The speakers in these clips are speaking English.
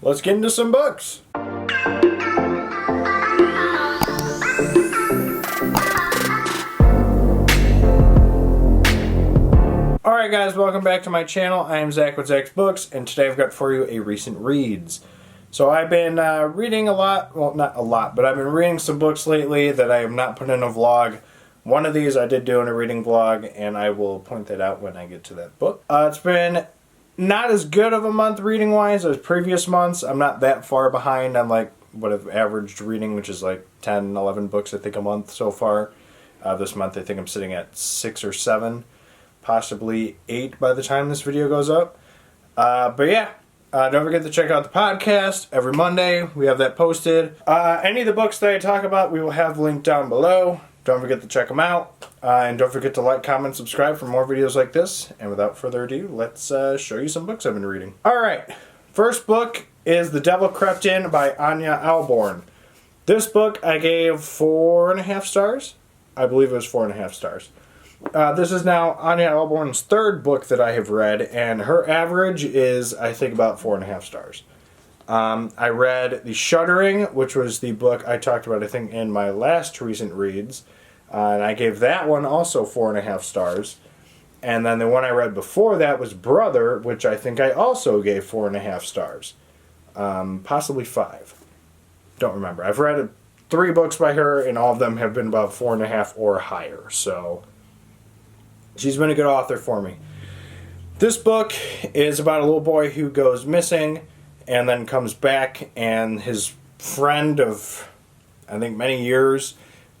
let's get into some books. Alright guys, welcome back to my channel. I am Zach with Zacks Books, and today I've got for you a recent reads. So I've been reading a lot, well not a lot, but I've been reading some books lately that I have not put in a vlog. One of these I did do in a reading vlog, and I will point that out when I get to that book. It's been not as good of a month reading wise as previous months. I'm not that far behind on like what I've averaged reading, which is like 10, 11 books I think a month so far. This month I think I'm sitting at 6 or 7, possibly 8 by the time this video goes up. But yeah, don't forget to check out the podcast every Monday. We have that posted. Any of the books that I talk about we will have linked down below. Don't forget to check them out. And don't forget to like, comment, subscribe for more videos like this. And without further ado, let's show you some books I've been reading. Alright, first book is The Devil Crept In by Anya Alborn. This book I gave 4.5 stars. I believe it was 4.5 stars. This is now Anya Alborn's third book that I have read, and her average is, I think, about 4.5 stars. I read The Shuddering, which was the book I talked about, I think, in my last recent reads, and I gave that one also 4.5 stars. And then the one I read before that was Brother, which I think I also gave 4.5 stars. Possibly 5. Don't remember. I've read 3 books by her, and all of them have been about 4.5 or higher, so she's been a good author for me. This book is about a little boy who goes missing and then comes back, and his friend of, I think, many years,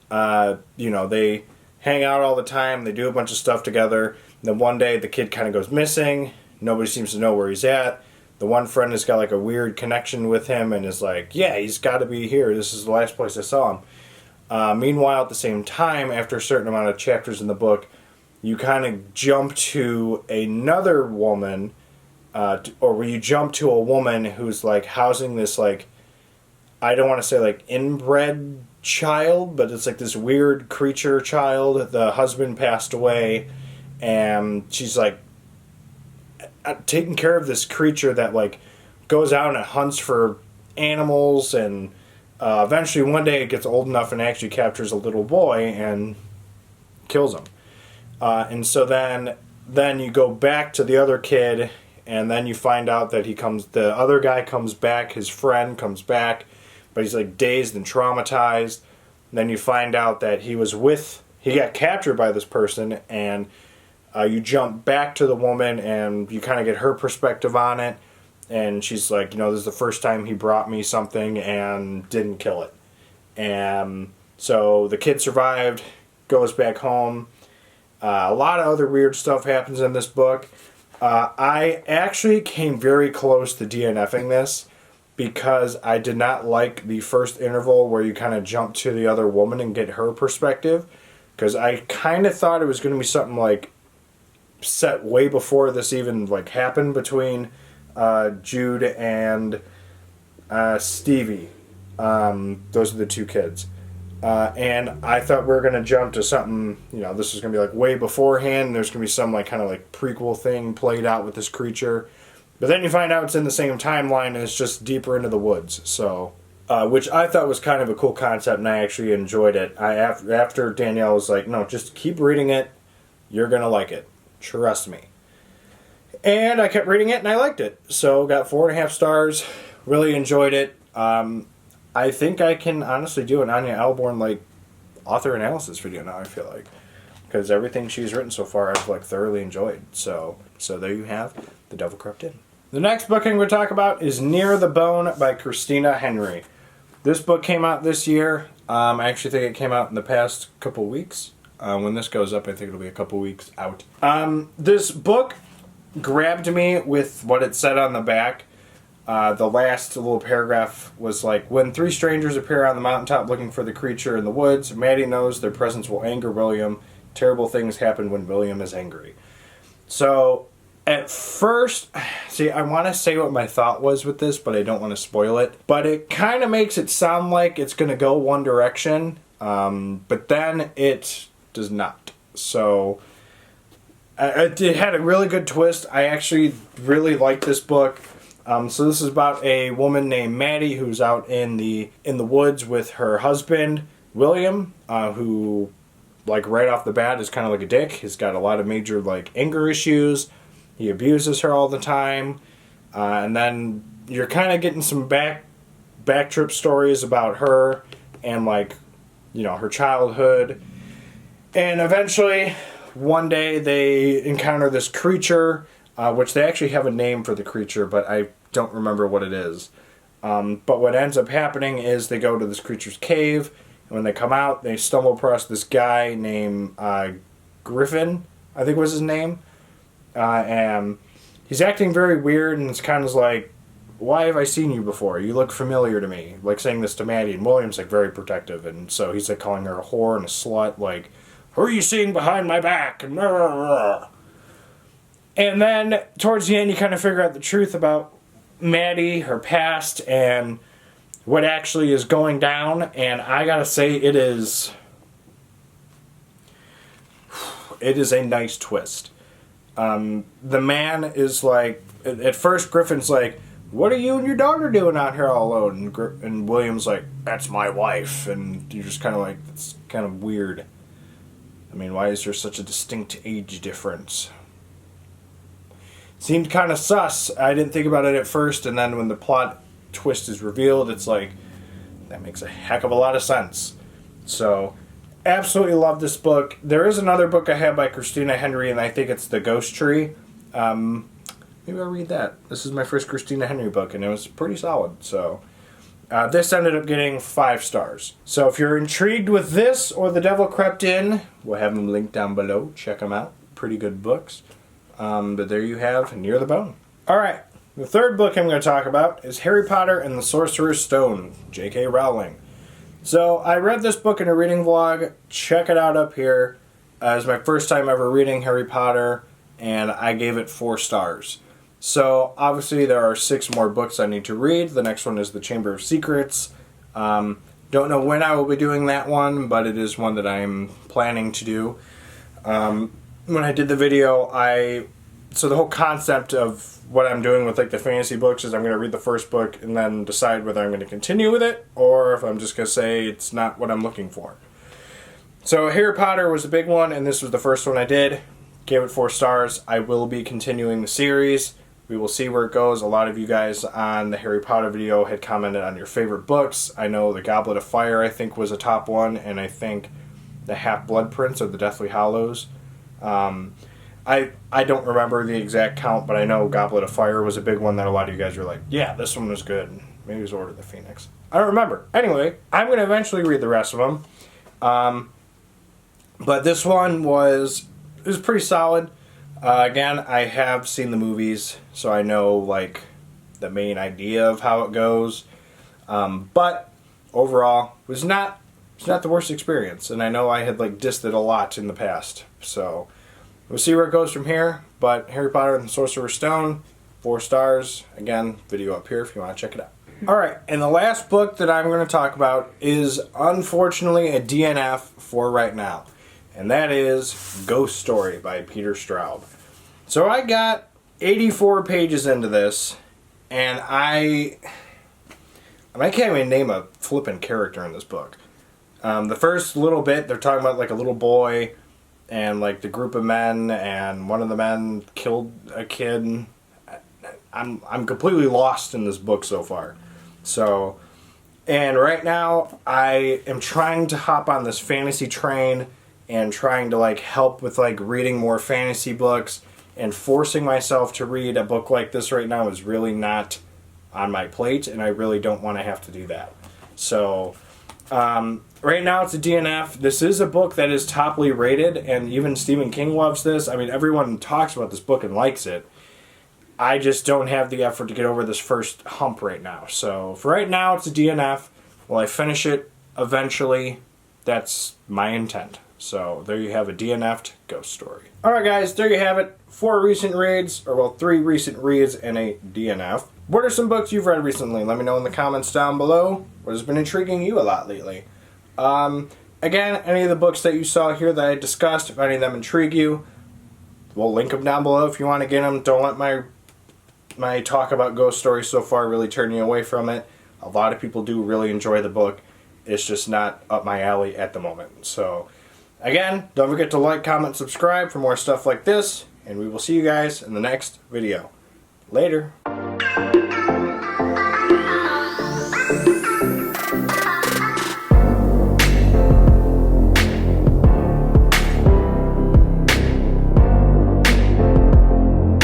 they hang out all the time, they do a bunch of stuff together, and then one day the kid kind of goes missing, nobody seems to know where he's at. The one friend has got like a weird connection with him and is like, yeah, he's got to be here, this is the last place I saw him. Meanwhile, at the same time, after a certain amount of chapters in the book, you kind of jump to another woman, or you jump to a woman who's like housing this, like, I don't want to say like inbred child, but it's like this weird creature child. The husband passed away, and she's like taking care of this creature that like goes out and hunts for animals, and eventually one day it gets old enough and actually captures a little boy and kills him. And so then you go back to the other kid, and then you find out that the other guy comes back, his friend comes back, but he's like dazed and traumatized. And then you find out that he got captured by this person, and you jump back to the woman, and you kind of get her perspective on it. And she's like, this is the first time he brought me something and didn't kill it. And so the kid survived, goes back home. A lot of other weird stuff happens in this book. I actually came very close to DNFing this because I did not like the first interval where you kind of jump to the other woman and get her perspective, because I kind of thought it was going to be something like set way before this even like happened between Jude and Stevie. Those are the 2 kids. And I thought we were going to jump to something, this was going to be like way beforehand, and there's going to be some like kind of like prequel thing played out with this creature. But then you find out it's in the same timeline, and it's just deeper into the woods. So, which I thought was kind of a cool concept, and I actually enjoyed it. After Danielle was like, no, just keep reading it. You're going to like it. Trust me. And I kept reading it, and I liked it. So, got 4.5 stars. Really enjoyed it. I think I can honestly do an Anya Alborn like author analysis video now, I feel like, because everything she's written so far I've like thoroughly enjoyed. So there you have The Devil Crept In. The next book I'm going to talk about is Near the Bone by Christina Henry. This book came out this year. I actually think it came out in the past couple weeks. When this goes up, I think it'll be a couple weeks out. This book grabbed me with what it said on the back. The last little paragraph was like, when 3 strangers appear on the mountaintop looking for the creature in the woods, Maddie knows their presence will anger William. Terrible things happen when William is angry. So, at first, see, I want to say what my thought was with this, but I don't want to spoil it. But it kind of makes it sound like it's going to go one direction, but then it does not. So, it had a really good twist. I actually really liked this book. So this is about a woman named Maddie who's out in the woods with her husband William, who, like, right off the bat is kind of like a dick. He's got a lot of major, like, anger issues. He abuses her all the time, and then you're kind of getting some back trip stories about her and, like, you know, her childhood. And eventually, one day they encounter this creature, which they actually have a name for the creature, but I don't remember what it is. But what ends up happening is they go to this creature's cave, and when they come out, they stumble across this guy named Griffin, I think was his name. And he's acting very weird, and it's kind of like, why have I seen you before? You look familiar to me. Like, saying this to Maddie, and William's, like, very protective, and so he's, like, calling her a whore and a slut, like, who are you seeing behind my back? And then, towards the end, you kind of figure out the truth about Maddie, her past, and what actually is going down, and I gotta say, it is a nice twist. The man is like, at first Griffin's like, what are you and your daughter doing out here all alone? And William's like, that's my wife. And you're just kind of like, it's kind of weird. I mean, why is there such a distinct age difference? Seemed kind of sus. I didn't think about it at first, and then when the plot twist is revealed, it's like, that makes a heck of a lot of sense. So, absolutely love this book. There is another book I have by Christina Henry, and I think it's The Ghost Tree. Maybe I'll read that. This is my first Christina Henry book, and it was pretty solid. So, this ended up getting 5 stars. So if you're intrigued with this or The Devil Crept In, we'll have them linked down below. Check them out. Pretty good books. But there you have Near the Bone. Alright, the third book I'm going to talk about is Harry Potter and the Sorcerer's Stone, J.K. Rowling. So I read this book in a reading vlog. Check it out up here. It was my first time ever reading Harry Potter, and I gave it 4 stars. So, obviously, there are 6 more books I need to read. The next one is The Chamber of Secrets. Don't know when I will be doing that one, but it is one that I'm planning to do. When I did the video, so the whole concept of what I'm doing with, like, the fantasy books is I'm going to read the first book and then decide whether I'm going to continue with it, or if I'm just going to say it's not what I'm looking for. So, Harry Potter was a big one, and this was the first one I did. Gave it 4 stars. I will be continuing the series. We will see where it goes. A lot of you guys on the Harry Potter video had commented on your favorite books. I know the Goblet of Fire, I think, was a top one, and I think the Half-Blood Prince or the Deathly Hallows. I don't remember the exact count, but I know Goblet of Fire was a big one that a lot of you guys were like, yeah, this one was good. Maybe it was Order of the Phoenix. I don't remember. Anyway, I'm going to eventually read the rest of them. But this one was pretty solid. Again, I have seen the movies, so I know, like, the main idea of how it goes. But overall, it was not the worst experience, and I know I had, like, dissed it a lot in the past. So we'll see where it goes from here. But Harry Potter and the Sorcerer's Stone, 4 stars. Again, video up here if you want to check it out. Alright, and the last book that I'm going to talk about is, unfortunately, a DNF for right now. And that is Ghost Story by Peter Straub. So I got 84 pages into this, and I can't even name a flippin' character in this book. The first little bit, they're talking about, like, a little boy and, like, the group of men, and one of the men killed a kid. I'm completely lost in this book so far. So, and right now, I am trying to hop on this fantasy train and trying to, like, help with, like, reading more fantasy books, and forcing myself to read a book like this right now is really not on my plate, and I really don't want to have to do that. So, right now it's a DNF. This is a book that is toply rated, and even Stephen King loves this. I mean, everyone talks about this book and likes it. I just don't have the effort to get over this first hump right now. So, for right now, it's a DNF. Will I finish it eventually? That's my intent. So, there you have a DNF'd Ghost Story. Alright guys, there you have it. 3 recent reads and a DNF. What are some books you've read recently? Let me know in the comments down below. What has been intriguing you a lot lately? Again, any of the books that you saw here that I discussed, if any of them intrigue you, we'll link them down below if you want to get them. Don't let my my talk about ghost stories so far really turned me away from it. A lot of people do really enjoy the book. It's just not up my alley at the moment. So, again, don't forget to like, comment, subscribe for more stuff like this, and we will see you guys in the next video. Later.